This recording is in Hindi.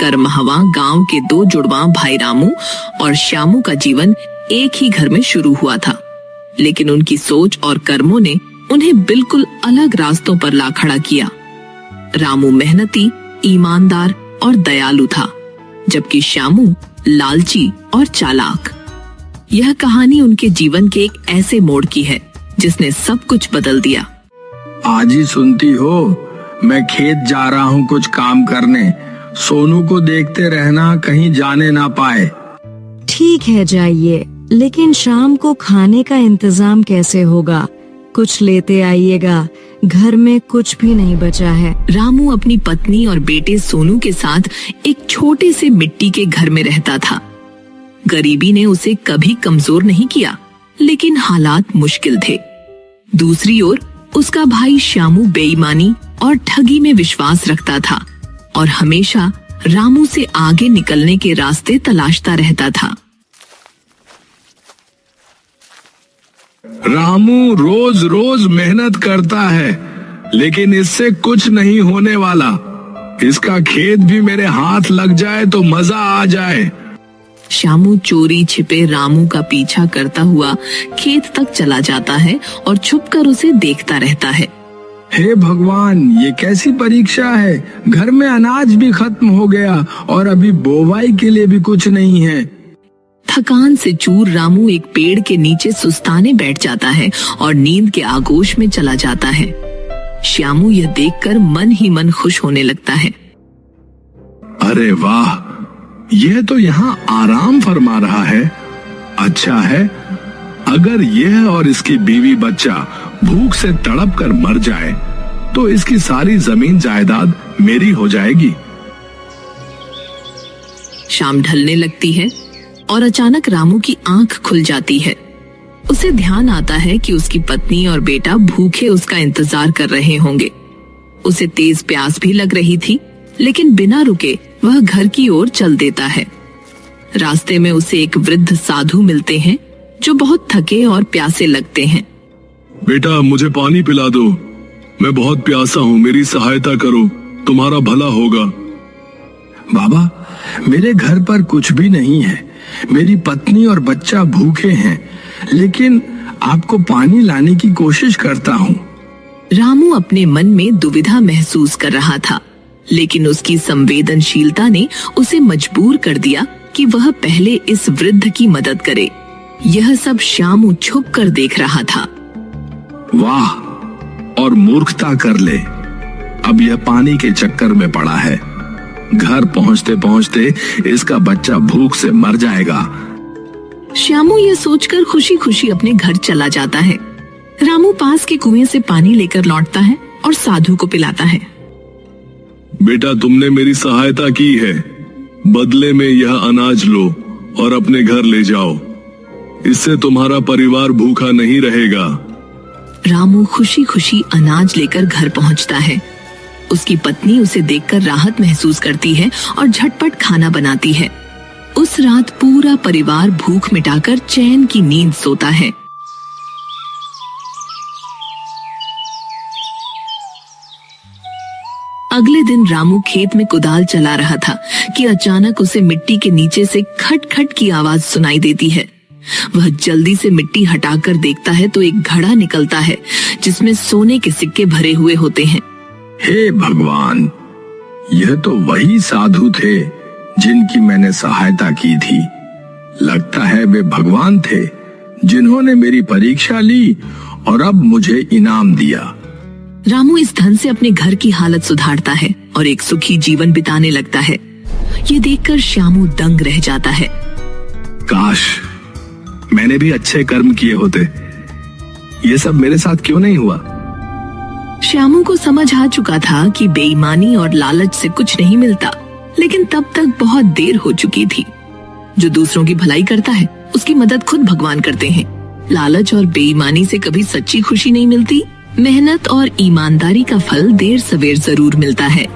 कर्महवा गांव के दो जुड़वां भाई रामू और श्यामू का जीवन एक ही घर में शुरू हुआ था, लेकिन उनकी सोच और कर्मों ने उन्हें बिल्कुल अलग रास्तों पर ला खड़ा किया। रामू मेहनती, ईमानदार और दयालु था, जबकि श्यामू लालची और चालाक। यह कहानी उनके जीवन के एक ऐसे मोड़ की है जिसने सब कुछ बदल दिया। आज ही सुनती हो, मैं खेत जा रहा हूँ कुछ काम करने। सोनू को देखते रहना, कहीं जाने ना पाए। ठीक है, जाइए, लेकिन शाम को खाने का इंतजाम कैसे होगा? कुछ लेते आइएगा, घर में कुछ भी नहीं बचा है। रामू अपनी पत्नी और बेटे सोनू के साथ एक छोटे से मिट्टी के घर में रहता था। गरीबी ने उसे कभी कमजोर नहीं किया, लेकिन हालात मुश्किल थे। दूसरी ओर उसका भाई श्यामू बेईमानी और ठगी में विश्वास रखता था और हमेशा रामू से आगे निकलने के रास्ते तलाशता रहता था। रामू रोज रोज मेहनत करता है, लेकिन इससे कुछ नहीं होने वाला। इसका खेत भी मेरे हाथ लग जाए तो मजा आ जाए। श्यामू चोरी छिपे रामू का पीछा करता हुआ खेत तक चला जाता है और छुपकर उसे देखता रहता है। हे भगवान, ये कैसी परीक्षा है? घर में अनाज भी खत्म हो गया और अभी बोवाई के लिए भी कुछ नहीं है। थकान से चूर रामू एक पेड़ के नीचे सुस्ताने बैठ जाता है और नींद के आगोश में चला जाता है। श्यामू यह देखकर मन ही मन खुश होने लगता है। अरे वाह, यह तो यहाँ आराम फरमा रहा है। अच्छा है, अगर यह और इसकी बीवी बच्चा भूख से तड़प कर मर जाए तो इसकी सारी जमीन जायदाद मेरी हो जाएगी। शाम ढलने लगती है और अचानक रामू की आंख खुल जाती है। उसे ध्यान आता है कि उसकी पत्नी और बेटा भूखे उसका इंतजार कर रहे होंगे। उसे तेज प्यास भी लग रही थी, लेकिन बिना रुके वह घर की ओर चल देता है। रास्ते में उसे एक वृद्ध साधु मिलते हैं जो बहुत थके और प्यासे लगते हैं। बेटा, मुझे पानी पिला दो, मैं बहुत प्यासा हूँ, मेरी सहायता करो, तुम्हारा भला होगा। बाबा, मेरे घर पर कुछ भी नहीं है, मेरी पत्नी और बच्चा भूखे हैं, लेकिन आपको पानी लाने की कोशिश करता हूँ। रामू अपने मन में दुविधा महसूस कर रहा था, लेकिन उसकी संवेदनशीलता ने उसे मजबूर कर दिया कि वह पहले इस वृद्ध की मदद करे। यह सब श्यामू छुप कर देख रहा था। वाह, और मूर्खता कर ले, अब यह पानी के चक्कर में पड़ा है। घर पहुंचते पहुंचते इसका बच्चा भूख से मर जाएगा। श्यामू यह सोचकर खुशी खुशी अपने घर चला जाता है। रामू पास के कुएं से पानी लेकर लौटता है और साधु को पिलाता है। बेटा, तुमने मेरी सहायता की है, बदले में यह अनाज लो और अपने घर ले जाओ। इससे तुम्हारा परिवार भूखा नहीं रहेगा। रामू खुशी खुशी अनाज लेकर घर पहुंचता है। उसकी पत्नी उसे देखकर राहत महसूस करती है और झटपट खाना बनाती है। उस रात पूरा परिवार भूख मिटाकर चैन की नींद सोता है। अगले दिन रामू खेत में कुदाल चला रहा था कि अचानक उसे मिट्टी के नीचे से खट खट की आवाज सुनाई देती है। वह जल्दी से मिट्टी हटाकर देखता है तो एक घड़ा निकलता है जिसमें सोने के सिक्के भरे हुए होते हैं। हे भगवान, यह तो वही साधु थे जिनकी मैंने सहायता की थी। लगता है वे भगवान थे जिन्होंने मेरी परीक्षा ली और अब मुझे इनाम दिया। रामू इस धन से अपने घर की हालत सुधारता है और एक सुखी जीवन बिताने लगता है। ये देखकर श्यामू दंग रह जाता है। काश मैंने भी अच्छे कर्म किए होते, ये सब मेरे साथ क्यों नहीं हुआ? श्यामू को समझ आ चुका था कि बेईमानी और लालच से कुछ नहीं मिलता, लेकिन तब तक बहुत देर हो चुकी थी। जो दूसरों की भलाई करता है उसकी मदद खुद भगवान करते हैं। लालच और बेईमानी से कभी सच्ची खुशी नहीं मिलती। मेहनत और ईमानदारी का फल देर सवेर जरूर मिलता है।